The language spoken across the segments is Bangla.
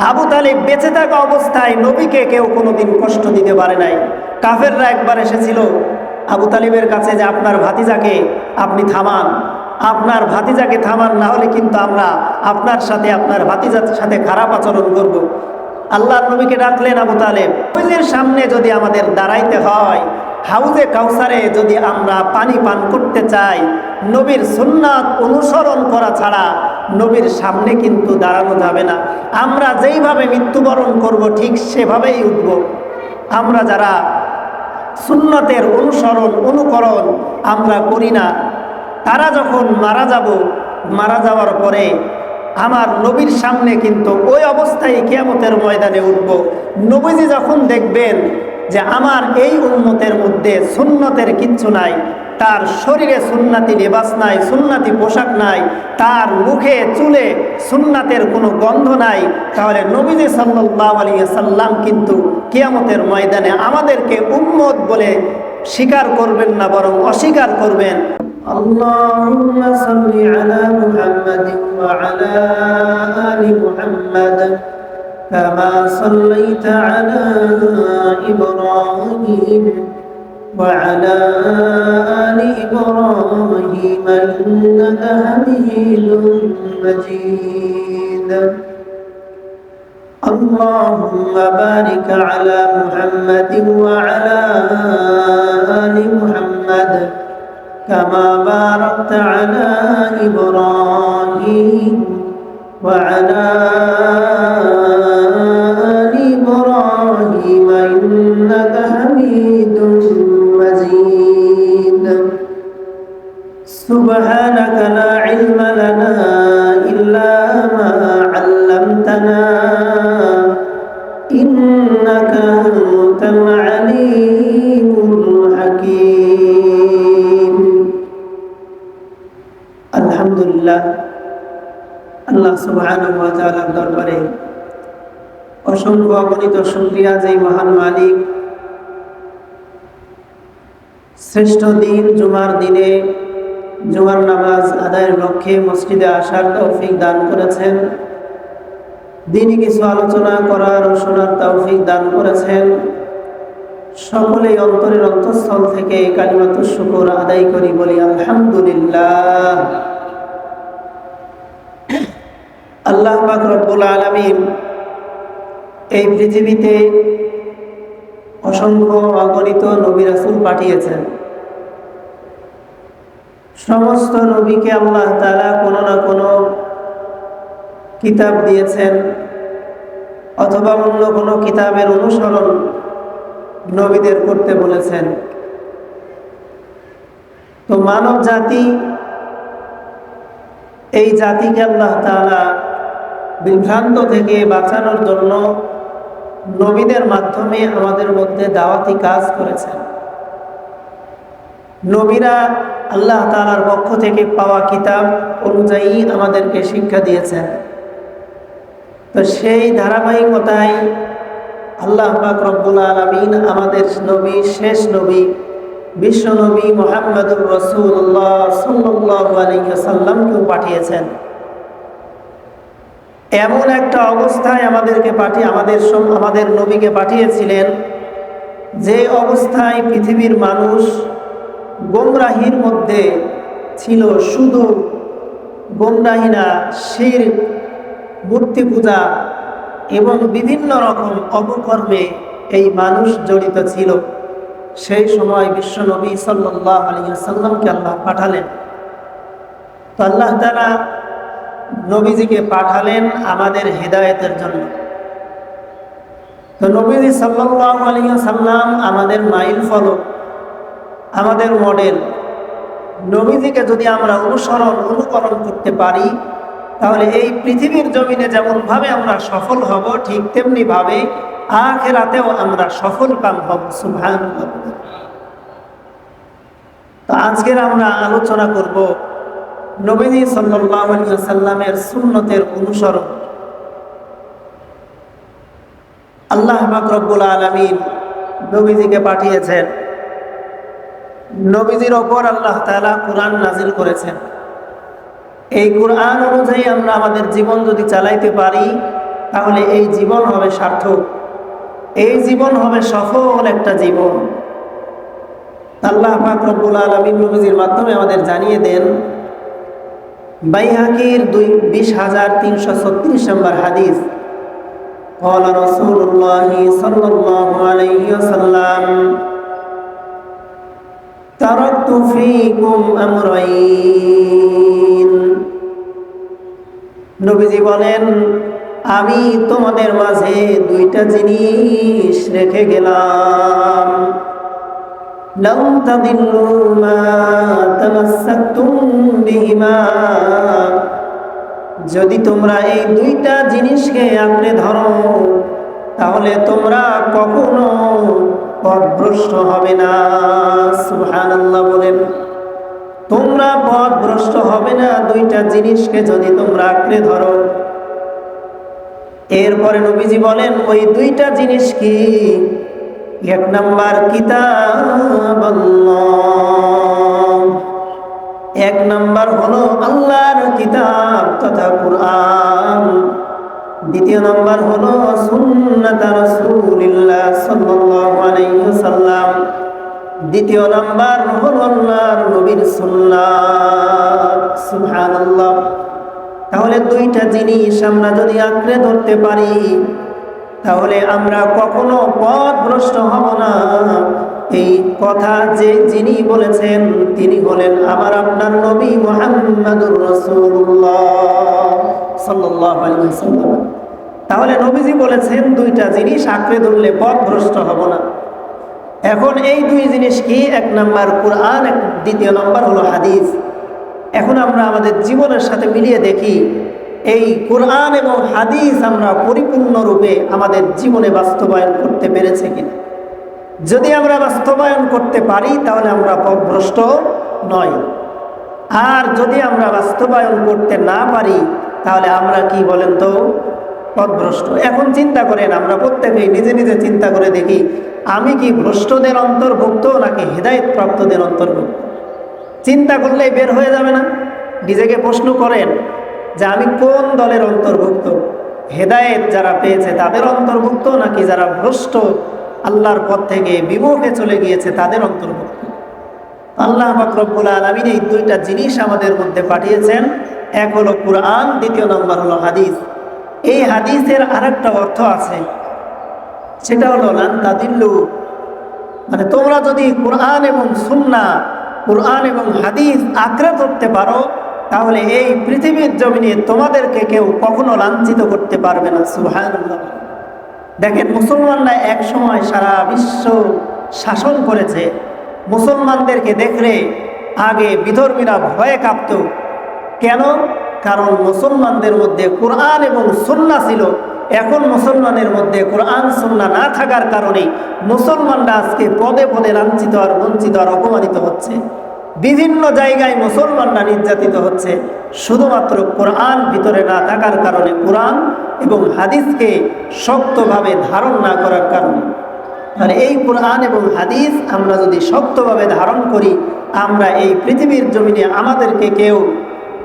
আবু তালিব বেঁচে থাকা অবস্থায় নবীকে কেউ কোনোদিন কষ্ট দিতে পারে নাই। কাফেররা একবার এসেছিল আবু তালিবের কাছে যে আপনার ভাতিজাকে আপনি থামান, আপনার ভাতিজাকে থামান, না হলে কিন্তু আমরা আপনার সাথে আপনার ভাতিজার সাথে খারাপ আচরণ করব। আল্লাহর নবীকে ডাকলেন আবু তালেব, নবীর সামনে যদি আমাদের দাঁড়াইতে হয়, হাউজে কাউসারে যদি আমরা পানি পান করতে চাই, নবীর সুন্নাত অনুসরণ করা ছাড়া নবীর সামনে কিন্তু দাঁড়ানো যাবে না। আমরা যেইভাবে মৃত্যুবরণ করব ঠিক সেভাবেই উঠব। আমরা যারা সুন্নতের অনুসরণ অনুকরণ আমরা করি না, তারা যখন মারা যাওয়ার পরে আমার নবীর সামনে কিন্তু ওই অবস্থায় কিয়ামতের ময়দানে উঠব। নবীজি যখন দেখবেন যে আমার এই উম্মতের মধ্যে সুন্নতের কিচ্ছু নাই, তার শরীরে সুন্নাতি লিবাস নাই, সুন্নাতি পোশাক নাই, তার মুখে চুলে সুন্নাতের কোনো গন্ধ নাই, তাহলে নবীজি সাল্লাল্লাহু আলাইহি সাল্লাম কিন্তু কিয়ামতের ময়দানে আমাদেরকে উম্মত বলে স্বীকার করবেন না, বরং অস্বীকার করবেন। আল্লাহুম্মা সাল্লি আলা মুহাম্মাদিন ওয়া আলা আলি মুহাম্মাদ কামা সাল্লাইতা আলা ইব্রাহিম ওয়া আলা আলি ইব্রাহিম ইন্নাকা হামিদুম মাজিদ। اللهم بارك على محمد وعلى آل محمد كما باركت على إبراهيم وعلى آل إبراهيم إنك حميد مجيد. سبحانك لا علم لنا إلا ما علمتنا إنك أنت العليم الحكيم. আলহামদুলিল্লাহ, আল্লাহ সুবহানাহু ওয়া তাআলার দরবারে অসংখ্য অগণিত শুকরিয়া যে মহান মালিক শ্রেষ্ঠ দিন জুমার দিনে জুমার নামাজ আদায়ের লক্ষ্যে মসজিদে আসার তৌফিক দান করেছেন, দিনই কিছু আলোচনা করার ও শোনার তৌফিক দান করেছেন। সকলেই অন্তরের অন্তঃস্থল থেকে কালিমাতুশ শুকর আদায় করি, বলি আলহামদুলিল্লাহ। আল্লাহ পাক রব্বুল আলামিন এই পৃথিবীতে অসংখ্য অগণিত নবী রাসূল পাঠিয়েছেন। সমস্ত নবীকে আল্লাহ তাআলা কোনো না কোনো কিতাব দিয়েছেন, অথবা অন্য কোনো কিতাবের অনুসরণ নবীদের করতে বলেছেন। তো মানব জাতি, এই জাতিকে আল্লাহ তাআলা বিভ্রান্ত থেকে বাঁচানোর জন্য নবীদের মাধ্যমে আমাদের মধ্যে দাওয়াতি কাজ করেছেন। নবীরা আল্লাহ তাআলার পক্ষ থেকে পাওয়া কিতাব অনুযায়ী আমাদেরকে শিক্ষা দিয়েছেন। তো সেই ধারাবাহিকতায় আল্লাহ পাক রব্বুল আলামিন আমাদের নবী, শেষ নবী, বিশ্ব নবী মুহাম্মদুর রাসূলুল্লাহ সাল্লাল্লাহু আলাইহি ওয়াসাল্লামকেও পাঠিয়েছেন। এমন একটা অবস্থায় আমাদের নবীকে পাঠিয়েছিলেন যে অবস্থায় পৃথিবীর মানুষ গোমরাহির মধ্যে ছিল। শুধু গোমরাহি না, শিরক, মূর্তি পূজা এবং বিভিন্ন রকম অপকর্মে এই মানুষ জড়িত ছিল। সেই সময় বিশ্ব নবী সাল্লাল্লাহু আলাইহি ওয়াসাল্লামকে আল্লাহ পাঠালেন। তো আল্লাহ তাআলা নবীজিকে পাঠালেন আমাদের হেদায়েতের জন্য। তো নবীজি সাল্লাল্লাহু আলাইহি ওয়াসাল্লাম আমাদের মাইল ফলক, আমাদের মডেল। নবীজিকে যদি আমরা অনুকরণ করতে পারি, তাহলে এই পৃথিবীর জমিনে যেমন ভাবে আমরা সফল হব, ঠিক তেমনি ভাবে আখিরাতেও আমরা সফল কাম হব। সুবহানাল্লাহ। তো আজকের আমরা আলোচনা করব নবীজি সাল্লাল্লাহু আলাইহি ওয়াসাল্লামের সুন্নতের অনুসরণ। আল্লাহ পাক রব্বুল আলামিন নবীজিকে পাঠিয়েছেন। নবীজির ওপর আল্লাহ তাআলা কুরআন নাজিল করেছেন। এই কুরআন অনুযায়ী আমরা আমাদের জীবন যদি চালাইতে পারি, তাহলে এই জীবন হবে সার্থক, এই জীবন হবে সফল একটা জীবন। আল্লাহ পাক রব্বুল আলামিন নবীজির মাধ্যমে আমাদের জানিয়ে দেন, বাইহাকির 20,336 নম্বর হাদিস, قال رسول الله صلى الله عليه وسلم تركت فيكم أمرين। নবীজি বলেন, আমি তোমাদের মাঝে দুইটা জিনিস রেখে গেলাম, লাউ তাদিল্লু মা তামাসসাকতুম বিহিমা, যদি তোমরা এই দুইটা জিনিসকে আঁকড়ে ধরো তাহলে তোমরা কখনো পথভ্রষ্ট হবে না। সুবহানাল্লাহ বলেন, তোমরা পথভ্রষ্ট হবে না দুইটা জিনিসকে যদি তোমরা আঁকড়ে ধরো। এরপরে নবীজি বলেন, ওই দুইটা জিনিস কি? এক নাম্বার কিতাবাল্লাহ, এক নাম্বার হলো আল্লাহর কিতাব তথা কুরআন। দ্বিতীয় নাম্বার হলো সুন্নাত রাসূলিল্লাহ সাল্লাল্লাহু আলাইহি ওয়াসাল্লাম। দ্বিতীয় নাম্বার হলো আল্লাহর নবীর সুন্নাত। সুবহানাল্লাহ। তাহলে দুইটা জিনিস আমরা যদি আঁকড়ে ধরতে পারি তাহলে আমরা কখনো পথভ্রষ্ট হব না। এই কথা যিনি বলেছেন তিনি হলেন আমার আপনার নবী মুহাম্মদুর রাসূলুল্লাহ সাল্লাল্লাহু আলাইহি ওয়াসাল্লাম। তাহলে নবীজি বলেছেন দুইটা জিনিস আঁকড়ে ধরলে পথভ্রষ্ট হব না। এখন এই দুই জিনিস কি? এক নাম্বার কুরআন, দ্বিতীয় নাম্বার হলো হাদিস। এখন আমরা আমাদের জীবনের সাথে মিলিয়ে দেখি এই কুরআন এবং হাদিস আমরা পরিপূর্ণরূপে আমাদের জীবনে বাস্তবায়ন করতে পেরেছি কিনা। যদি আমরা বাস্তবায়ন করতে পারি তাহলে আমরা পথভ্রষ্ট নয়, আর যদি আমরা বাস্তবায়ন করতে না পারি তাহলে আমরা কি বলেন তো? পথভ্রষ্ট। এখন চিন্তা করেন, আমরা প্রত্যেকেই নিজে নিজে চিন্তা করে দেখি, আমি কি ভ্রষ্টদের অন্তর্ভুক্ত নাকি হেদায়েত প্রাপ্তদের অন্তর্ভুক্ত? চিন্তা করলেই বের হয়ে যাবে না? নিজেকে প্রশ্ন করেন যে আমি কোন দলের অন্তর্ভুক্ত? হেদায়েত যারা পেয়েছে তাদের অন্তর্ভুক্ত নাকি যারা ভ্রষ্ট আল্লাহর পথ থেকে বিমুখে চলে গিয়েছে তাদের অন্তর্ভুক্ত? আল্লাহ পাক রব্বুল আলামিন এই দুইটা জিনিস আমাদের মধ্যে পাঠিয়েছেন। এক হলো কুরআন, দ্বিতীয় নম্বর হলো হাদিস। এই হাদিসের আরেকটা অর্থ আছে, সেটা হলো লান তাদিল্লু, মানে তোমরা যদি কুরআন এবং সুন্নাহ, কুরআন এবং হাদিস আঁকড়ে ধরতে পারো তাহলে এই পৃথিবীর জমিনে তোমাদেরকে কেউ কখনো লাঞ্ছিত করতে পারবে না। সুবহানাল্লাহ। দেখেন, মুসলমানরা এক সময় সারা বিশ্ব শাসন করেছে। মুসলমানদেরকে দেখলে আগে বিধর্মীরা ভয়ে কাঁপত। কেন? কারণ মুসলমানদের মধ্যে কুরআন এবং সুন্নাহ ছিল। এখন মুসলমানের মধ্যে কুরআন সুন্নাহ না থাকার কারণে মুসলমানরা আজকে পদে পদে লাঞ্ছিত আর বঞ্চিত আর অপমানিত হচ্ছে। বিভিন্ন জায়গায় মুসলমানরা নির্যাতিত হচ্ছে, শুধুমাত্র কোরআন ভিতরে না থাকার কারণে, কোরআন এবং হাদিসকে শক্তভাবে ধারণ না করার কারণে। আর এই কোরআন এবং হাদিস আমরা যদি শক্তভাবে ধারণ করি, আমরা এই পৃথিবীর জমিনে আমাদেরকে কেউ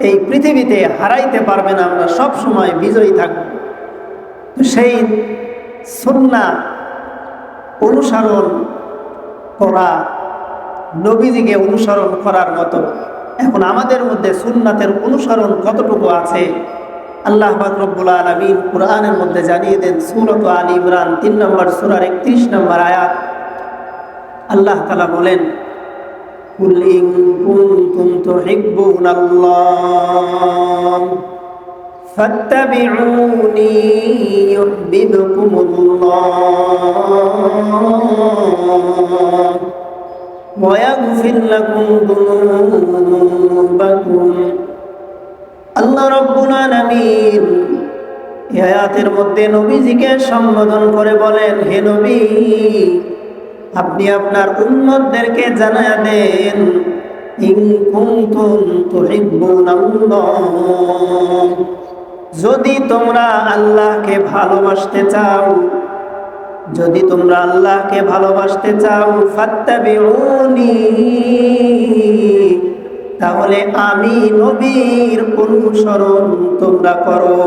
এই পৃথিবীতে হারাইতে পারবে না, আমরা সব সময় বিজয়ী থাকব। সেই সুন্নাহ অনুসরণ করা, নবীজিকে অনুসরণ করার মতো এখন আমাদের মধ্যে সুন্নাতের অনুসরণ কতটুকু আছে? আল্লাহ পাক রব্বুল আলামিন কুরআনের মধ্যে জানিয়ে দেন, সূরাত আলী ইমরান 3 নম্বর সূরার 31 নম্বর আয়াত। আল্লাহ তাআলা বলেন, কুল ইন কুনতুম তুহিব্বুনাল্লাহ ফাত্তাবিউনি ইউহিব্বুকুমুল্লাহ ওয়ায়াগফির লাকুম যুনুবাকুম। আল্লাহ রাব্বুল আলামিন এই আয়াতের মধ্যে নবীজিকে সম্বোধন করে বলেন, হে নবী, আপনি আপনার উম্মতদেরকে জানায়া দেন, ইন কুনতুম তুহিব্বুনাল্লাহ, যদি তোমরা আল্লাহকে ভালোবাসতে চাও, যদি তোমরা আল্লাহকে ভালোবাসতে চাও, ফাত্তাবিউনি, তাহলে আমি নবীর অনুসরণ তোমরা করো।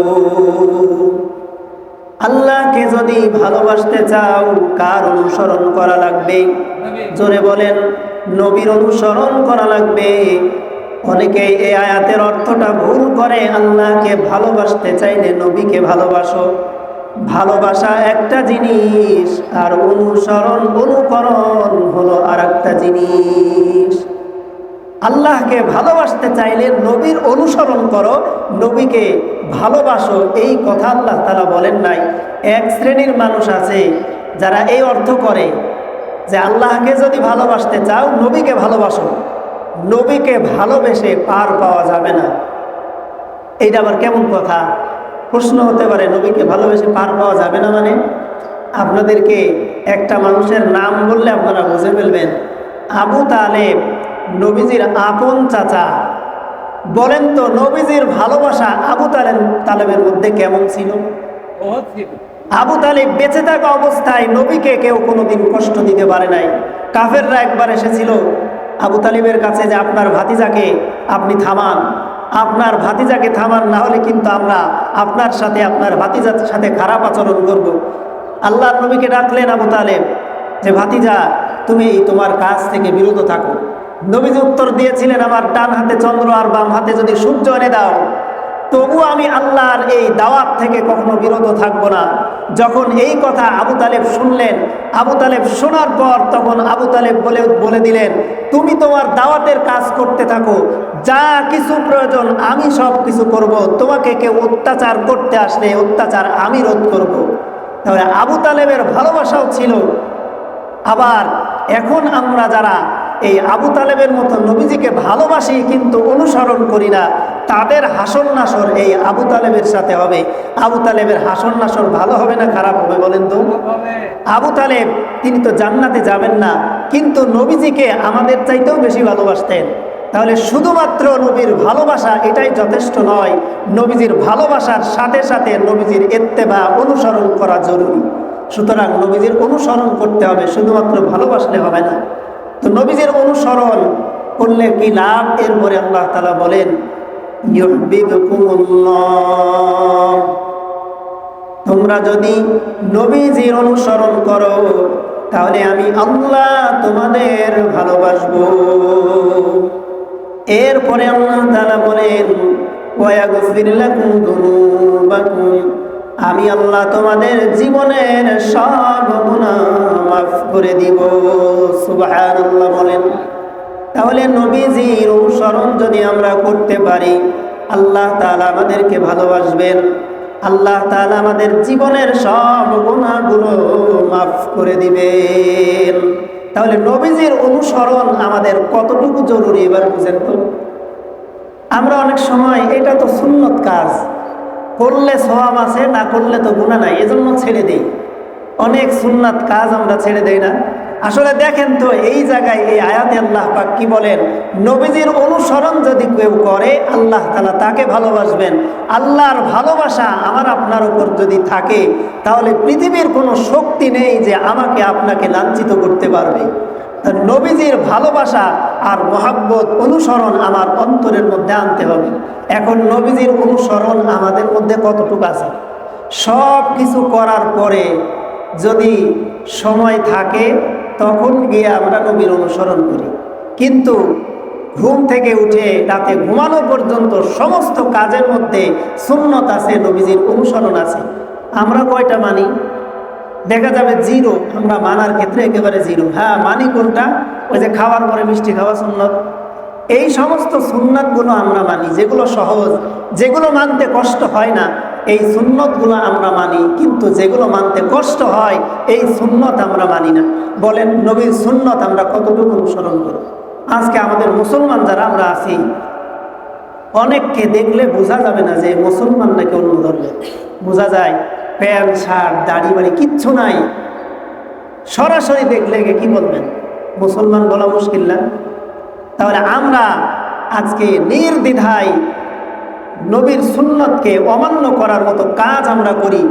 আল্লাহকে যদি ভালোবাসতে চাও কার অনুসরণ করা লাগবে? জোরে বলেন, নবীর অনুসরণ করা লাগবে। অনেকেই এই আয়াতের অর্থটা ভুল করে। আল্লাহকে ভালোবাসতে চাইলে নবীকে ভালোবাসো, ভালোবাসা একটা জিনিস, আর অনুসরণ অনুকরণ হলো আর একটা জিনিস। আল্লাহকে ভালোবাসতে চাইলে নবীর অনুসরণ করো, নবীকে ভালোবাসো, এই কথা আল্লাহ তাআলা বলেন নাই। এক শ্রেণীর মানুষ আছে যারা এই অর্থ করে যে আল্লাহকে যদি ভালোবাসতে চাও নবীকে ভালোবাসো, নবীকে ভালোবেসে পার পাওয়া যাবে না। এইটা আবার কেমন কথা? প্রশ্ন হতে পারে, নবীকে ভালোবেসে পার পাওয়া যাবে না মানে? আপনাদেরকে একটা মানুষের নাম বললে আপনারা বুঝে ফেলবেন। আবু তালেব নবীজির আপন চাচা। বলেন তো, নবীজির ভালোবাসা আবু তালেবের মধ্যে কেমন ছিল? আবু তালেব বেঁচে থাকা অবস্থায় নবীকে কেউ কোনোদিন কষ্ট দিতে পারে নাই। কাফেররা একবার এসেছিল আবু তালেবের কাছে যে আপনার ভাতিজাকে আপনি থামান, আপনার ভাতিজাকে থামান, না হলে কিন্তু আমরা আপনার সাথে, আপনার ভাতিজার সাথে খারাপ আচরণ করব। আল্লাহর নবীকে ডাকলেন আবু তালেব যে ভাতিজা, তুমি তোমার কাজ থেকে বিরত থাকো। নবীজি উত্তর দিয়েছিলেন, আমার ডান হাতে চন্দ্র আর বাম হাতে যদি সূর্য এনে দাও তবু আমি আল্লাহর এই দাওয়াত থেকে কখনো বিরত থাকবো না। যখন এই কথা আবু তালেব শুনলেন, আবু তালেব শোনার পর তখন আবু তালেব বলে দিলেন, তুমি তোমার দাওয়াতের কাজ করতে থাকো, যা কিছু প্রয়োজন আমি সব কিছু করব, তোমাকে কেউ অত্যাচার করতে আসলে অত্যাচার আমি রোধ করব। তাহলে আবু তালেবের ভালোবাসাও ছিল। আবার এখন আমরা যারা এই আবু তালেবের মতো নবীজিকে ভালোবাসি কিন্তু অনুসরণ করি না, তাদের হাসর নাসর এই আবু তালেবের সাথে হবে। আবু তালেবের হাসর নাসর ভালো হবে না খারাপ হবে বলেন তো? আবু তালেব তিনি তো জান্নাতে যাবেন না, কিন্তু নবীজিকে আমাদের চাইতেও বেশি ভালোবাসতেন। তাহলে শুধুমাত্র নবীর ভালোবাসা এটাই যথেষ্ট নয়, নবীজির ভালোবাসার সাথে সাথে নবীজির ইত্তেবা অনুসরণ করা জরুরি। সুতরাং নবীজির অনুসরণ করতে হবে, শুধুমাত্র ভালোবাসলে হবে না। তো নবীজির অনুসরণ করলে কি লাভ? এরপরে আল্লাহ তাআলা বলেন, ইউহিব্বুকুমুল্লাহ, তোমরা যদি নবীজির অনুসরণ করো তাহলে আমি আল্লাহ তোমাদের ভালোবাসবো। এরপরে আল্লাহ তাআলা বলেন, ওয়ায়াগফির লাকুম যুনুবাকুম, আমি আল্লাহ তোমাদের জীবনের সব গুনাহ মাফ করে দিব। সুবহানাল্লাহ বলেন। তাহলে নবীজির অনুসরণ যদি আমরা করতে পারি আল্লাহ তাআলা আমাদেরকে ভালোবাসবেন, আল্লাহ তাআলা আমাদের জীবনের সব গুনাহগুলো মাফ করে দিবেন। তাহলে নবীজির অনুসরণ আমাদের কতটুকু জরুরি এবার বুঝেন তো। আমরা অনেক সময় এটা তো সুন্নত কাজ, করলে সওয়াব আছে, না করলে তো গুনাহ নাই, এজন্য ছেড়ে দেই। অনেক সুন্নাত কাজ আমরা ছেড়ে দেই না। আসলে দেখেন তো এই জায়গায় এই আয়াতে আল্লাহ পাক কি বলেন, নবীজির অনুসরণ যদি কেউ করে আল্লাহ তাআলা তাকে ভালোবাসবেন। আল্লাহর ভালোবাসা আমার আপনার উপর যদি থাকে তাহলে পৃথিবীর কোনো শক্তি নেই যে আমাকে আপনাকে লাঞ্ছিত করতে পারবে। নবীজির ভালোবাসা আর মহাব্বত অনুসরণ আমার অন্তরের মধ্যে আনতে হবে। এখন নবীজির অনুসরণ আমাদের মধ্যে কতটুকু আছে? সব কিছু করার পরে যদি সময় থাকে তখন গিয়ে আমরা নবীর অনুসরণ করি, কিন্তু ঘুম থেকে উঠে রাতে ঘুমানো পর্যন্ত সমস্ত কাজের মধ্যে সুন্নত আছে, নবীজির অনুসরণ আছে। আমরা কয়টা মানি? দেখা যাবে জিরো, আমরা মানার ক্ষেত্রে একেবারে জিরো। হ্যাঁ মানি কোনটা? ওই যে খাওয়ার পরে মিষ্টি খাওয়া সুন্নত, এই সমস্ত সুন্নতগুলো আমরা মানি, যেগুলো সহজ, যেগুলো মানতে কষ্ট হয় না, এই সুন্নতগুলো আমরা মানি। কিন্তু যেগুলো মানতে কষ্ট হয় এই সুন্নত আমরা মানি না। বলেন নবীর সুন্নত আমরা কতটুকু অনুসরণ করি? আজকে আমাদের মুসলমান যারা আমরা আছি, অনেককে দেখলে বোঝা যাবে না যে মুসলমান নাকি অন্য ধর্মের। বোঝা যায় প্যান্ট শার্ট দাড়ি বাড়ি কিচ্ছু নাই, সরাসরি দেখলে কি বলবেন? মুসলমান বলা মুশকিল না? তাহলে আমরা আজকে নির্দ্বিধায় নবীর সুন্নতকে অমান্য করার মতো কাজ আমরা করি।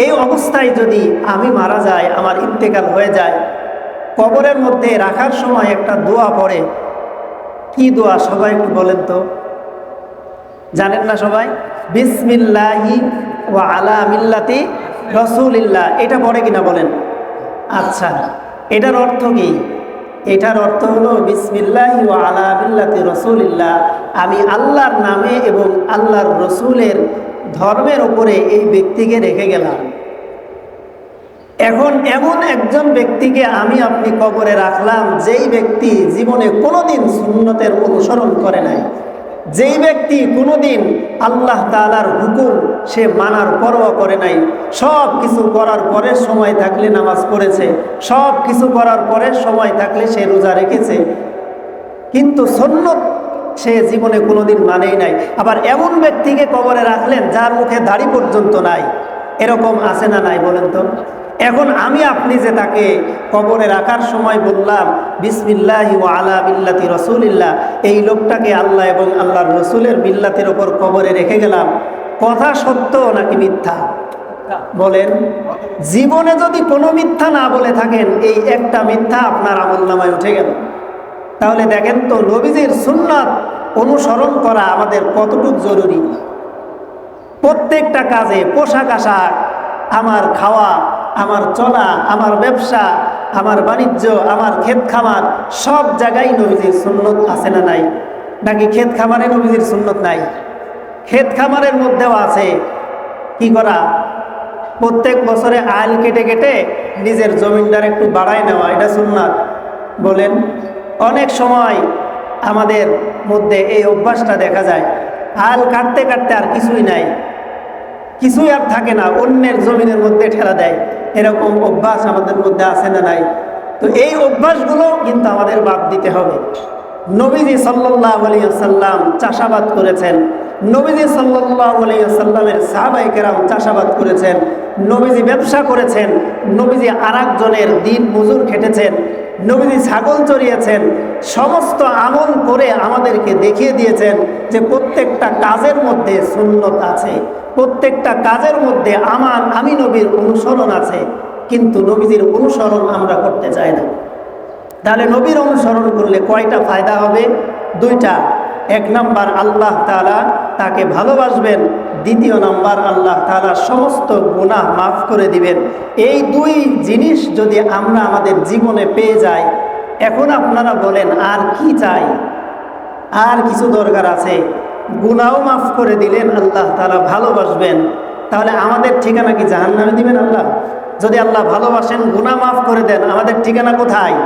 এই অবস্থায় যদি আমি মারা যাই, আমার ইন্তেকাল হয়ে যায়, কবরের মধ্যে রাখার সময় একটা দোয়া পড়ে। কি দোয়া সবাই একটু বলেন তো, জানেন না সবাই? বিসমিল্লাহি ওয়া আলা মিল্লাতি রসুলিল্লাহ, এটা পড়ে কিনা বলেন? আচ্ছা, এটার অর্থ কি? এটার অর্থ হলো বিসমিল্লাহি ওয়া আলা মিল্লাতি রসুলিল্লাহ, আমি আল্লাহর নামে এবং আল্লাহর রসুলের ধর্মের উপরে এই ব্যক্তিকে রেখে গেলাম। এখন এমন একজন ব্যক্তিকে আমি আপনি কবরে রাখলাম, যেই ব্যক্তি জীবনে কোনোদিন সুন্নতের অনুসরণ করে নাই, যেই ব্যক্তি কোনোদিন আল্লাহ তাআলার হুকুম সে মানার পরোয়া করে নাই, সব কিছু করার পরে সময় থাকলে নামাজ পড়েছে, সব কিছু করার পরে সময় থাকলে সে রোজা রেখেছে, কিন্তু সুন্নত সে জীবনে কোনোদিন মানেই নাই। আবার এমন ব্যক্তিকে কবরে রাখলেন যার মুখে দাড়ি পর্যন্ত নাই, এরকম আছে না নাই বলেন তো? এখন আমি আপনি যে তাকে কবরে রাখার সময় বললাম বিসমিল্লাহি ওয়া আলা মিল্লাতি রসুলিল্লাহ, এই লোকটাকে আল্লাহ এবং আল্লাহর রসুলের মিল্লাতের ওপর কবরে রেখে গেলাম, কথা সত্য নাকি মিথ্যা বলেন? জীবনে যদি কোনো মিথ্যা না বলে থাকেন, এই একটা মিথ্যা আপনার আমলনামায় উঠে গেল। তাহলে দেখেন তো নবীজির সুন্নাত অনুসরণ করা আমাদের কতটুকু জরুরি। প্রত্যেকটা কাজে, পোশাক আশাক, আমার খাওয়া, আমার চলা, আমার ব্যবসা, আমার বাণিজ্য, আমার ক্ষেত খামার, সব জায়গায় নবীজির সুন্নত আছে না নাই? নাকি ক্ষেত খামারে নবীজির সুন্নত নাই? ক্ষেত খামারের মধ্যেও আছে কি করা? প্রত্যেক বছরে আইল কেটে কেটে নিজের জমিনদার একটু বাড়ায় নেওয়া, এটা সুন্নাত বলেন? অনেক সময় আমাদের মধ্যে এই অভ্যাসটা দেখা যায়, আইল কাটতে কাটতে আর কিছুই নাই, কিছুই আর থাকে না, অন্যের জমিনের মধ্যে ঠেলা দেয়, এরকম অভ্যাস আমাদের মধ্যে আছে না নাই? তো এই অভ্যাসগুলো কিন্তু আমাদের বাদ দিতে হবে। নবীজি সাল্লাল্লাহু আলাইহি ওয়াসাল্লাম চাষাবাদ করেছেন, নবীজি সাল্লাল্লাহু আলাইহি ওয়াসাল্লামের সাহাবায়ে কেরাম চাষাবাদ করেছেন, নবীজি ব্যবসা করেছেন, নবীজি আরেকজনের দিন মজুর খেটেছেন, নবীজি ছাগল চড়িয়েছেন, সমস্ত আমল করে আমাদেরকে দেখিয়ে দিয়েছেন যে প্রত্যেকটা কাজের মধ্যে সুন্নত আছে, প্রত্যেকটা কাজের মধ্যে আমি নবীর অনুসরণ আছে, কিন্তু নবীজির অনুসরণ আমরা করতে চাই না। তাহলে নবীর অনুসরণ করলে কয়টা ফায়দা হবে? দুইটা। এক নাম্বার, আল্লাহ তাআলা তাকে ভালোবাসবেন, দ্বিতীয় নাম্বার, আল্লাহ তাআলা সমস্ত গুনাহ মাফ করে দিবেন। এই দুই জিনিস যদি আমরা আমাদের জীবনে পেয়ে যাই, এখন আপনারা বলেন আর কি চাই? আর কিছু দরকার আছে? গুনাহও মাফ করে দিলেন, আল্লাহ তাআলা ভালোবাসবেন, তাহলে আমাদের ঠিকানা কি জাহান্নামে দিবেন আল্লাহ? যদি আল্লাহ ভালোবাসেন, গুনাহ মাফ করে দেন, আমাদের ঠিকানা কোথায়?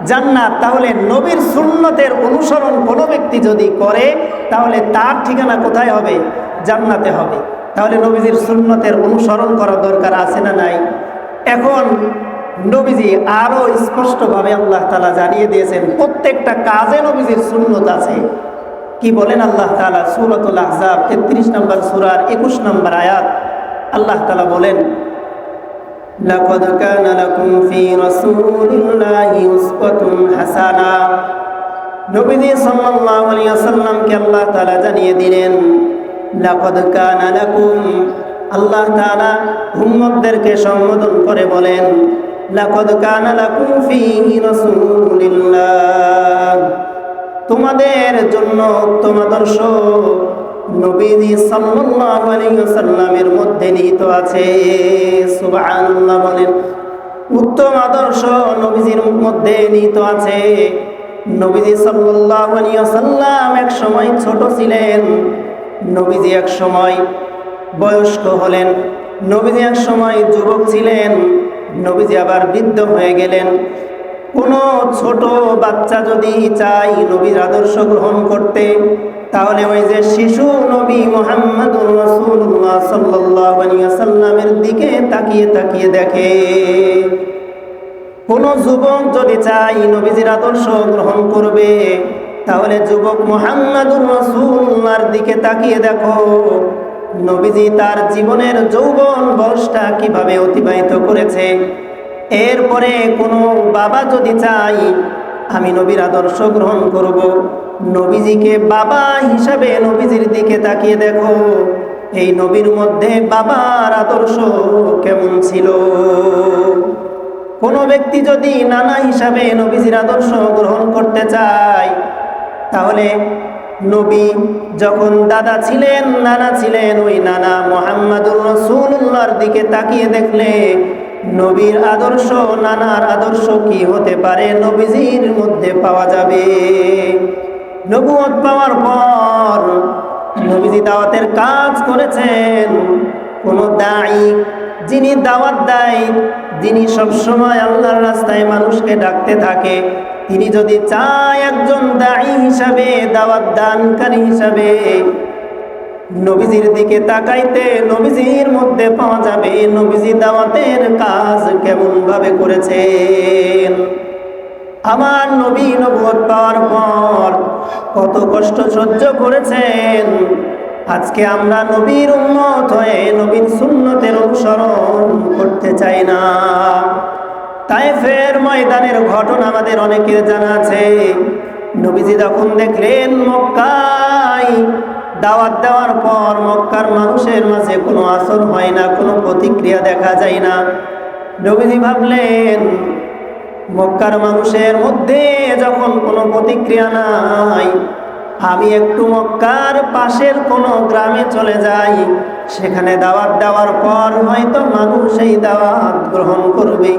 জান্নাত। তাহলে নবীর সুন্নতের অনুসরণ কোনো ব্যক্তি যদি করে, তাহলে তার ঠিকানা কোথায় হবে? জান্নাতে হবে। তাহলে নবীজির সুন্নতের অনুসরণ করা দরকার আছে না নাই? এখন নবীজি আরো স্পষ্টভাবে আল্লাহ তাআলা জানিয়ে দিয়েছেন, প্রত্যেকটা কাজে নবীজির সুন্নত আছে। কি বলেন আল্লাহ তাআলা? সূরাতুল আহজাব 33 নম্বর সূরার 21 নম্বর আয়াত, আল্লাহ তাআলা বলেন, লাকাদ কানা লাকুম ফি রাসূলিল্লাহি উসওয়াতুন হাসানা। নবীজি সাল্লাল্লাহু আলাইহি ওয়াসাল্লামকে আল্লাহ তাআলা জানিয়ে দিলেন, লাকাদ কানা লাকুম, আল্লাহ তাআলা উম্মতদেরকে সম্বোধন করে বলেন, লাকাদ কানা লাকুম ফি রাসূলিল্লাহ, তোমাদের জন্য উত্তম আদর্শ নবীজি সাল্লাল্লাহু আলাইহি ওয়াসাল্লামের মধ্যে নিহিত আছে। সুবহানাল্লাহ বলেন। উত্তম আদর্শ নবীজির মধ্যে নিহিত আছে। নবীজি সাল্লাল্লাহু আলাইহি ওয়াসাল্লাম এক সময় ছোট ছিলেন, নবীজি এক সময় বয়স্ক হলেন, নবীজি এক সময় যুবক ছিলেন, নবীজি আবার বৃদ্ধ হয়ে গেলেন। কোনো ছোট বাচ্চা যদি চাই নবীর আদর্শ গ্রহণ করতে, তাহলে ওই যে শিশু নবী মুহাম্মদুর রাসূলুল্লাহ সাল্লাল্লাহু আলাইহি ওয়াসাল্লামের দিকে তাকিয়ে তাকিয়ে দেখে। কোন যুবক যদি চাই নবীজির আদর্শ গ্রহণ করবে, তাহলে যুবক মুহাম্মদুর রাসূলুল্লাহর দিকে তাকিয়ে দেখো, নবীজি তার জীবনের যৌবন বয়সটা কিভাবে অতিবাহিত করেছে। এরপরে কোনো বাবা যদি চাই আমি নবীর আদর্শ গ্রহণ করব, নবীজিকে বাবা হিসাবে নবীজির দিকে তাকিয়ে দেখো, এই নবীর মধ্যে বাবার আদর্শ কেমন ছিল। কোনো ব্যক্তি যদি নানা হিসাবে নবীজির আদর্শ গ্রহণ করতে চায়, তাহলে নবী যখন দাদা ছিলেন, নানা ছিলেন, ওই নানা মুহাম্মদুর রাসূলুল্লাহর দিকে তাকিয়ে দেখলে নবীর আদর্শ নানার আদর্শ কি হতে পারে নবীজির মধ্যে পাওয়া যাবে। নবুয়ত পাওয়ার পর নবীজি দাওয়াতের কাজ করেছেন। কোন দায়ী যিনি দাওয়াত দেয়, যিনি সবসময় আল্লাহর রাস্তায় মানুষকে ডাকতে থাকে, তিনি যদি চায় একজন দায়ী হিসাবে, দাওয়াত দানকারী হিসাবে নবীজির দিকে তাকাইতে নবীজির মধ্যে পাওয়া যাবে নবীজি দাওয়াতের কাজ কেমন ভাবে করেছেন। আমার নবী নবুয়ত পাওয়ার পর কত কষ্ট সহ্য করেছেন। আজকে আমরা নবীর উম্মত হয়ে নবীর সুন্নতের অনুসরণ করতে চাই না। তায়েফের ময়দানের ঘটনা আমাদের অনেকের জানা আছে। নবীজি যখন দেখলেন মক্কায় দাওয়াত দেওয়ার পর মক্কার মানুষের মাঝে কোনো আসর হয় না, কোনো প্রতিক্রিয়া দেখা যায় না, নবীজি ভাবলেন মক্কার মানুষের মধ্যে যখন কোনো প্রতিক্রিয়া নাই, আমি একটু মক্কার পাশের কোনো গ্রামে চলে যাই, সেখানে দাওয়াত দেওয়ার পর হয়তো মানুষ এই দাওয়াত গ্রহণ করবে।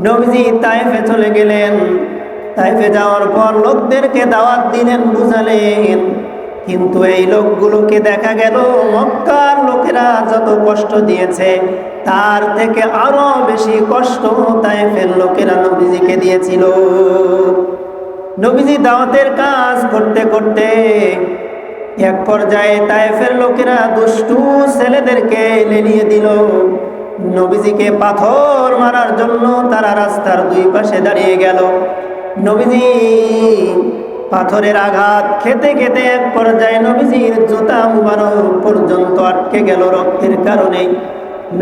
নবীজি তায়েফে চলে গেলেন। তায়েফে যাওয়ার পর লোকদেরকে দাওয়াত দিলেন, বুঝালেন, কিন্তু এই লোকগুলোকে দেখা গেল মক্কার লোকেরা যত কষ্ট দিয়েছে তার থেকে আরো বেশি কষ্ট তায়েফের লোকেরা নবীজিকে দিয়েছিল। নবীজি দাওয়াতের কাজ করতে করতে এক পর্যায়ে তায়েফের লোকেরা দুষ্টু ছেলেদেরকে লেলিয়ে দিল। নবীজিকে পাথর মারার জন্য তারা রাস্তার দুই পাশে দাঁড়িয়ে গেল। নবীজি পাথরের আঘাত খেতে খেতে এক পর্যায়ে নবীজির জুতা মুবারক পর্যন্ত আটকে গেল রক্তের কারণে।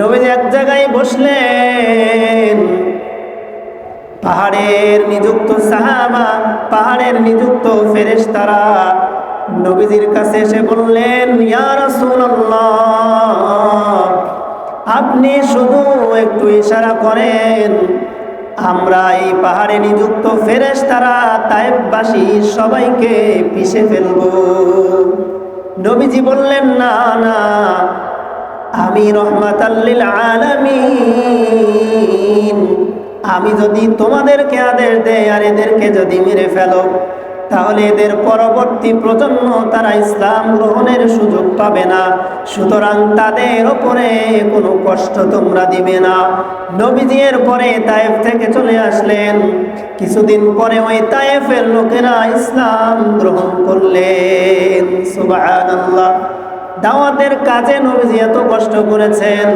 নবীজি এক জায়গায় বসলেন। পাহাড়ের নিযুক্ত সাহাবা, পাহাড়ের নিযুক্ত ফেরেশতারা নবীজির কাছে এসে বললেন, ইয়া রাসূলুল্লাহ, আপনি শুধু একটু ইশারা করেন, আমরা এই পাহাড়ে নিযুক্ত ফেরেশতারা তায়েফবাসী সবাইকে পিষে ফেলব। নবীজি বললেন, না না, আমি রহমাতাল লিল আলামিন, আমি যদি তোমাদেরকে আদেশ দেই আর এদেরকে যদি মেরে ফেলো, তাহলে এদের পরবর্তী প্রজন্ম তারা ইসলাম গ্রহণের সুযোগ পাবে না, সুতরাং তাদের ওপরে কোনো কষ্ট তোমরা দিবে না। নবীজি এর পরে তায়েফ থেকে চলে আসলেন। কিছুদিন পরে ওই তায়েফের লোকেরা ইসলাম গ্রহণ করলেন। সুবহানাল্লাহ। দাওয়াতের কাজে নবীজি এত কষ্ট করেছেন।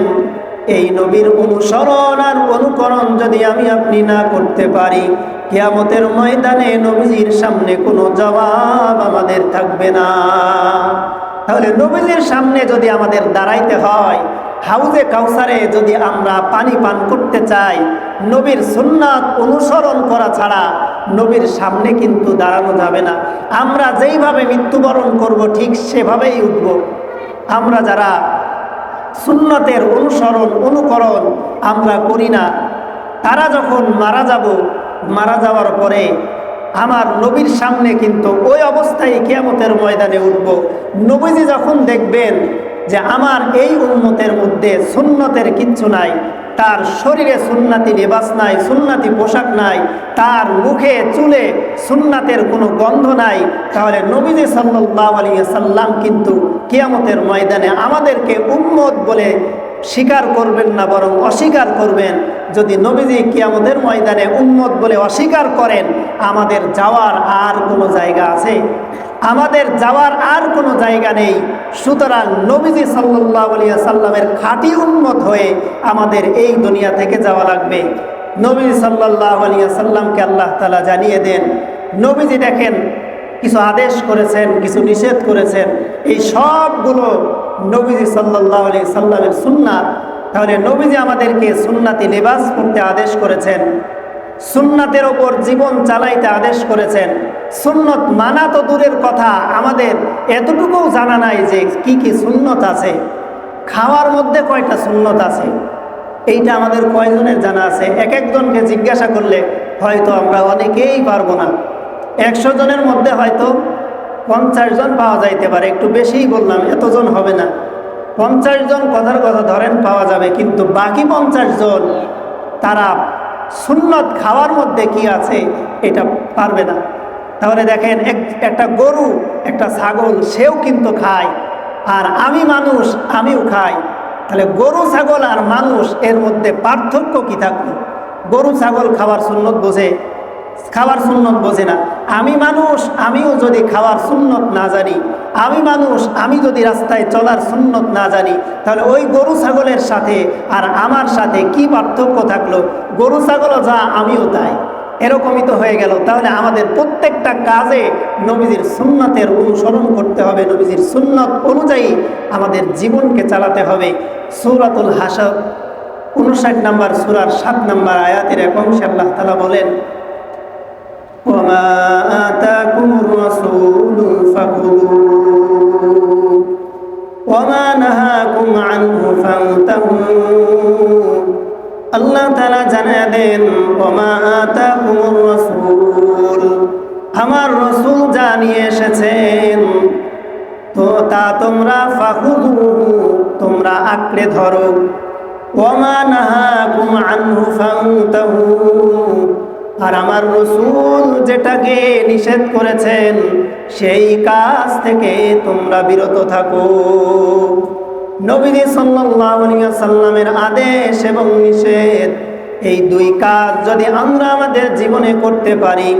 এই নবীর অনুসরণ আর অনুকরণ যদি আমি আপনি না করতে পারি, কিয়ামতের ময়দানে নবীজির সামনে কোনো জবাব আমাদের থাকবে না। তাহলে নবীজির সামনে যদি আমাদের দাঁড়াইতে হয়, হাউজে কাউসারে যদি আমরা পানি পান করতে চাই, নবীর সুন্নাত অনুসরণ করা ছাড়া নবীর সামনে কিন্তু দাঁড়ানো যাবে না। আমরা যেইভাবে মৃত্যুবরণ করব ঠিক সেভাবেই উঠব। আমরা যারা সুন্নতের অনুসরণ অনুকরণ আমরা করি না, তারা যখন মারা যাব, মারা যাওয়ার পরে আমার নবীর সামনে কিন্তু ওই অবস্থায় কিয়ামতের ময়দানে উঠব। নবীজি যখন দেখবেন যে আমার এই উম্মতের মধ্যে সুন্নতের কিচ্ছু নাই, তার শরীরে সুন্নাতি লিবাস নাই, সুন্নাতি পোশাক নাই, তার মুখে চুলে সুন্নাতের কোনো গন্ধ নাই, তাহলে নবীজি সাল্লাল্লাহু আলাইহি সাল্লাম কিন্তু কিয়ামতের ময়দানে আমাদেরকে উম্মত বলে স্বীকার করবেন না, বরং অস্বীকার করবেন। যদি নবীজি কিয়ামতের ময়দানে উম্মত বলে অস্বীকার করেন, আমাদের যাওয়ার আর কোনো জায়গা আছে? আমাদের যাওয়ার আর কোনো জায়গা নেই। সুতরাং নবীজি সাল্লাল্লাহু আলাইহি সাল্লামের খাঁটি উম্মত হয়ে আমাদের এই দুনিয়া থেকে যাওয়া লাগবে। নবীজি সাল্লাল্লাহু আলাইহি সাল্লামকে আল্লাহ তাআলা জানিয়ে দেন, নবীজি দেখেন কিছু আদেশ করেছেন, কিছু নিষেধ করেছেন, এই সবগুলো নবীজি সাল্লাল্লাহু আলাইহি সাল্লামের সুন্নাত। তাহলে নবীজি আমাদেরকে সুন্নাতি লিবাস পরতে আদেশ করেছেন, সুন্নাতের ওপর জীবন চালাইতে আদেশ করেছেন। সুন্নত মানা তো দূরের কথা, আমাদের এতটুকুও জানা নাই যে কি কি সুন্নত আছে। খাওয়ার মধ্যে কয়টা সুন্নত আছে এইটা আমাদের কয়জনের জানা আছে? এক একজনকে জিজ্ঞাসা করলে হয়তো আমরা অনেকেই পারবো না। 100 জনের মধ্যে হয়তো 50 জন পাওয়া যাইতে পারে, একটু বেশিই বললাম, এতজন হবে না। 50 জন কথার কথা ধরেন পাওয়া যাবে, কিন্তু বাকি 50 জন তারা সুন্নত খাওয়ার মধ্যে কি আছে এটা পারবে না। তাহলে দেখেন, একটা গরু, একটা ছাগল, সেও কিন্তু খায়, আর আমি মানুষ, আমিও খাই। তাহলে গরু ছাগল আর মানুষ এর মধ্যে পার্থক্য কি থাকলো? গরু ছাগল খাওয়ার সুন্নত বোঝে, খাওয়ার সুন্নত বোঝে না। আমি মানুষ, আমিও যদি খাওয়ার সুন্নত না জানি, আমি মানুষ, আমি যদি রাস্তায় চলার সুন্নত না জানি, তাহলে ওই গরু ছাগলের সাথে আর আমার সাথে কি পার্থক্য থাকলো? গরু ছাগলও যা, আমিও তাই, এরকমই তো হয়ে গেল। তাহলে আমাদের প্রত্যেকটা কাজে নবীজির সুন্নতের অনুসরণ করতে হবে, নবীজির সুন্নত অনুযায়ী আমাদের জীবনকে চালাতে হবে। সূরাতুল হাসর 59 নম্বর সূরার 7 নম্বর আয়াতের এক অংশে আল্লাহ তাআলা বলেন, ওয়ামা আতাকুমুর রাসূলু ফাখুযুহু ওয়ামা নাহাকুম আনহু ফান্তাহু। আল্লাহ তাআলা জানিয়ে দেন, ওয়ামা আতাকুমুর রাসূল, আমার রাসূল যা নিয়ে এসেছেন তো তা তোমরা ফাখুযুহু, তোমরা আঁকড়ে ধরো। ওয়ামা নাহাকুম আনহু ফান্তাহু, আর আমার রাসূল যেটাকে নিষেধ করেছেন সেই কাজ থেকে তোমরা বিরত থাকো। নবী সাল্লাল্লাহু আলাইহি ওয়াসাল্লামের আদেশ এবং নিষেধ, এই দুই কাজ যদি আমরা আমাদের জীবনে করতে পারি,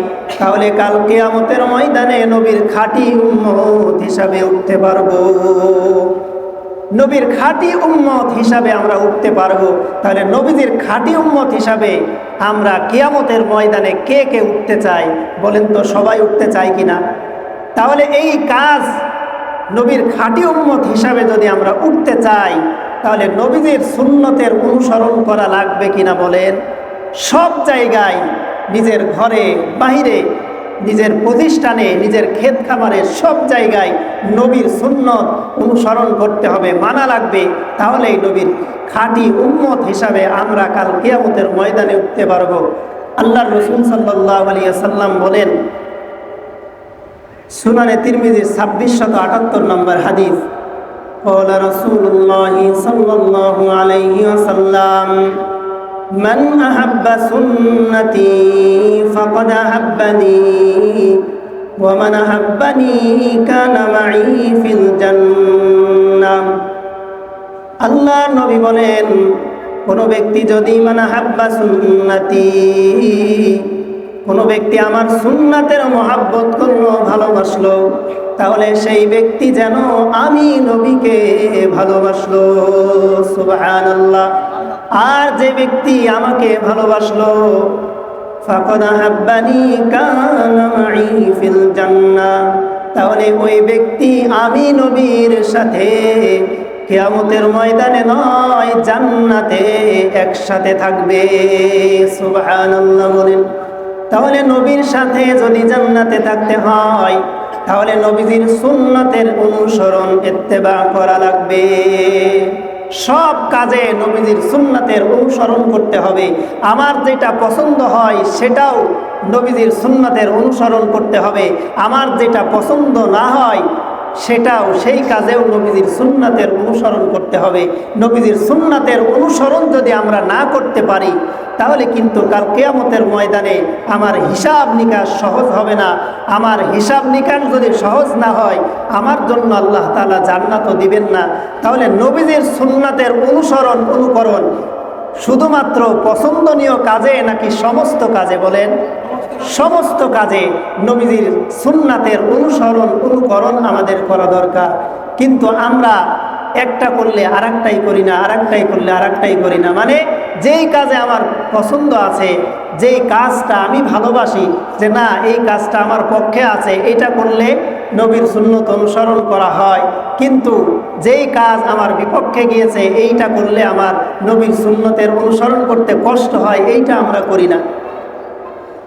তাহলে কাল কিয়ামতের ময়দানে নবীর খাঁটি উম্মত হিসাবে উঠতে পারবো। নবীর খাঁটি উম্মত হিসাবে আমরা উঠতে পারবো। তাহলে নবীজির খাঁটি উম্মত হিসাবে আমরা কিয়ামতের ময়দানে কে কে উঠতে চাই বলেন তো? সবাই উঠতে চাই কিনা? তাহলে এই কাজ নবীর খাঁটি উম্মত হিসাবে যদি আমরা উঠতে চাই, তাহলে নবীজির সুন্নতের অনুসরণ করা লাগবে কিনা বলেন? সব জায়গায়, নিজের ঘরে, বাহিরে, নিজের প্রতিষ্ঠানে, নিজের ক্ষেত খামারে, সব জায়গায় নবীর সুন্নত অনুসরণ করতে হবে, মানা লাগবে। তাহলেই নবীর খাঁটি উম্মত হিসাবে আমরা কাল কিয়ামতের ময়দানে উঠতে পারবো। আল্লাহর রাসূল সাল্লাল্লাহু আলাইহি ওয়াসাল্লাম বলেন, সুনানে তিরমিজির 2678 নম্বর হাদিস, قال رسول الله صلى الله عليه وسلم من أحب سنتي فقد أحبني ومن أحبني كان معي في الجنة। আল্লাহ নবী বলেন, কোন ব্যক্তি যদি মান আহাব্বা সুন্নতি, কোন ব্যক্তি আমার সুন্নাতের মহাব্বত করলো, ভালোবাসলো, তাহলে সেই ব্যক্তি যেন আমি নবীকে ভালোবাসলো। সুবহানাল্লাহ। আর যে ব্যক্তি আমাকে ভালোবাসলো, ফাকাদ আহাব্বানি কানা মাই ফিল জান্নাহ, তাহলে ওই ব্যক্তি আমি নবীর সাথে কিয়ামতের ময়দানে নয়, জান্নাতে একসাথে থাকবে। সুবহানাল্লাহ বলেন। তাহলে নবীর সাথে যদি জান্নাতে থাকতে হয়, তাহলে নবীজির সুন্নতের অনুসরণ ইত্তেবা করা লাগবে। সব কাজে নবীজির সুন্নতের অনুসরণ করতে হবে। আমার যেটা পছন্দ হয় সেটাও নবীজির সুন্নতের অনুসরণ করতে হবে, আমার যেটা পছন্দ না হয় সেটাও, সেই কাজেও নবীজির সুন্নতের অনুসরণ করতে হবে। নবীজির সুন্নতের অনুসরণ যদি আমরা না করতে পারি, তাহলে কিন্তু কাল কিয়ামতের ময়দানে আমার হিসাব নিকাশ সহজ হবে না। আমার হিসাব নিকাশ যদি সহজ না হয়, আমার জন্য আল্লাহ তাআলা জান্নাতও দিবেন না। তাহলে নবীজির সুন্নতের অনুসরণ, অনুকরণ শুধুমাত্র পছন্দনীয় কাজে নাকি সমস্ত কাজে বলেন? সমস্ত কাজে নবীজির সুন্নাতের অনুসরণ, অনুকরণ আমাদের করা দরকার। কিন্তু আমরা একটা করলে আরেকটাই করি না, আরেকটাই করলে আরেকটাই করি না। মানে যেই কাজে আমার পছন্দ আছে, যেই কাজটা আমি ভালোবাসি, যে না এই কাজটা আমার পক্ষে আছে, এটা করলে নবীর সুন্নত অনুসরণ করা হয়। কিন্তু যেই কাজ আমার বিপক্ষে গিয়েছে, এইটা করলে আমার নবীর সুন্নতের অনুসরণ করতে কষ্ট হয়, এইটা আমরা করি না।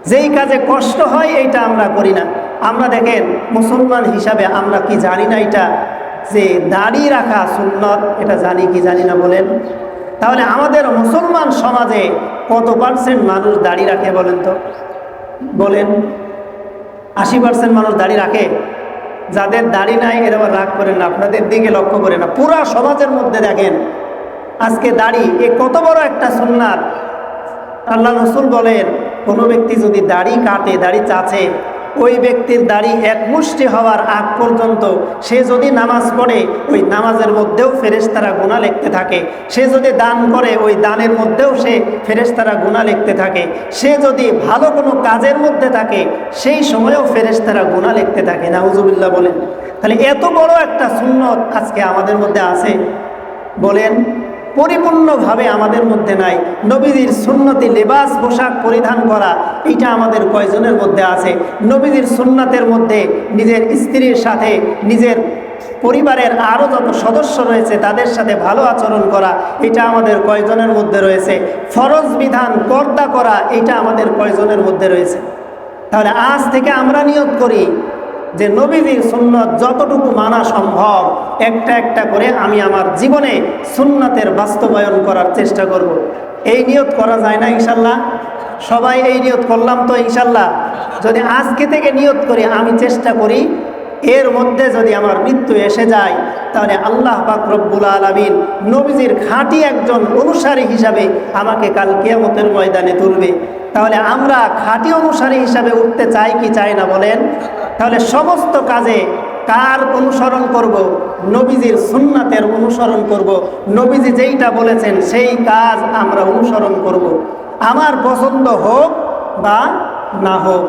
যেই কাজে কষ্ট হয় এইটা আমরা করি না। আমরা দেখেন, মুসলমান হিসাবে আমরা কি জানি না এটা, যে দাড়ি রাখা সুন্নত, এটা জানি কি জানি না বলেন? তাহলে আমাদের মুসলমান সমাজে কত পার্সেন্ট মানুষ দাড়ি রাখে বলেন তো? বলেন, 80% মানুষ দাড়ি রাখে? যাদের দাড়ি নাই এরা আবার রাগ করেন না, আপনাদের দিকে লক্ষ্য করে না, পুরা সমাজের মধ্যে দেখেন আজকে দাড়ি এ কত বড় একটা সুন্নাত। আল্লাহ রসুল বলেন কোনো ব্যক্তি যদি দাড়ি কাটে, দাড়ি চাচে, ওই ব্যক্তির দাড়ি এক মুষ্টি হওয়ার আগ পর্যন্ত সে যদি নামাজ পড়ে ওই নামাজের মধ্যেও ফেরেশতারা গুনাহ লিখতে থাকে। সে যদি দান করে ওই দানের মধ্যেও সে ফেরেশতারা গুনাহ লিখতে থাকে। সে যদি ভালো কোনো কাজের মধ্যে থাকে সেই সময়েও ফেরেশতারা গুনাহ লিখতে থাকে। নাউজুবিল্লাহ বলেন। তাহলে এত বড় একটা সুন্নত আজকে আমাদের মধ্যে আছে বলেন? পরিপূর্ণভাবে আমাদের মধ্যে নাই। নবীজির সুন্নতি লেবাস পোশাক পরিধান করা এটা আমাদের কয়জনের মধ্যে আছে? নবীজির সুন্নাতের মধ্যে নিজের স্ত্রীর সাথে, নিজের পরিবারের আরও যত সদস্য রয়েছে তাদের সাথে ভালো আচরণ করা এটা আমাদের কয়জনের মধ্যে রয়েছে? ফরজ বিধান পর্দা করা এটা আমাদের কয়জনের মধ্যে রয়েছে? তাহলে আজ থেকে আমরা নিয়ত করি যে নবীজির সুন্নত যতটুকু মানা সম্ভব একটা একটা করে আমি আমার জীবনে সুন্নতের বাস্তবায়ন করার চেষ্টা করব। এই নিয়ত করা যায় না ইনশাল্লাহ? সবাই এই নিয়ত করলাম তো ইনশাল্লাহ? যদি আজকে থেকে নিয়ত করি, আমি চেষ্টা করি এর মধ্যে যদি আমার মৃত্যু এসে যায় তাহলে আল্লাহ পাক রব্বুল আলামিন নবীজির খাঁটি একজন অনুসারী হিসাবে আমাকে কাল কিয়ামতের ময়দানে তুলবে। তাহলে আমরা খাঁটি অনুসারী হিসাবে উঠতে চাই কি চাই না বলেন? তাহলে সমস্ত কাজে কার অনুসরণ করব? নবীজির সুন্নাতের অনুসরণ করব। নবীজি যেইটা বলেছেন সেই কাজ আমরা অনুসরণ করব, আমার পছন্দ হোক বা না হোক,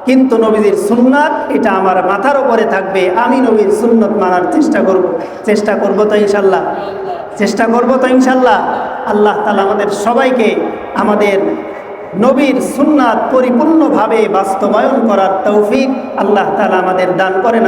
কিন্তু নবীজির সুন্নাত এটা আমার মাথার উপরে থাকবে। আমি নবীর সুন্নত মানার চেষ্টা করব তো ইনশাল্লাহ? চেষ্টা করব তো ইনশাল্লাহ? আল্লাহ তাআলা আমাদের সবাইকে আমাদের নবীর সুন্নাত পরিপূর্ণভাবে বাস্তবায়ন করার তৌফিক আল্লাহ তাআলা আমাদের দান করেন।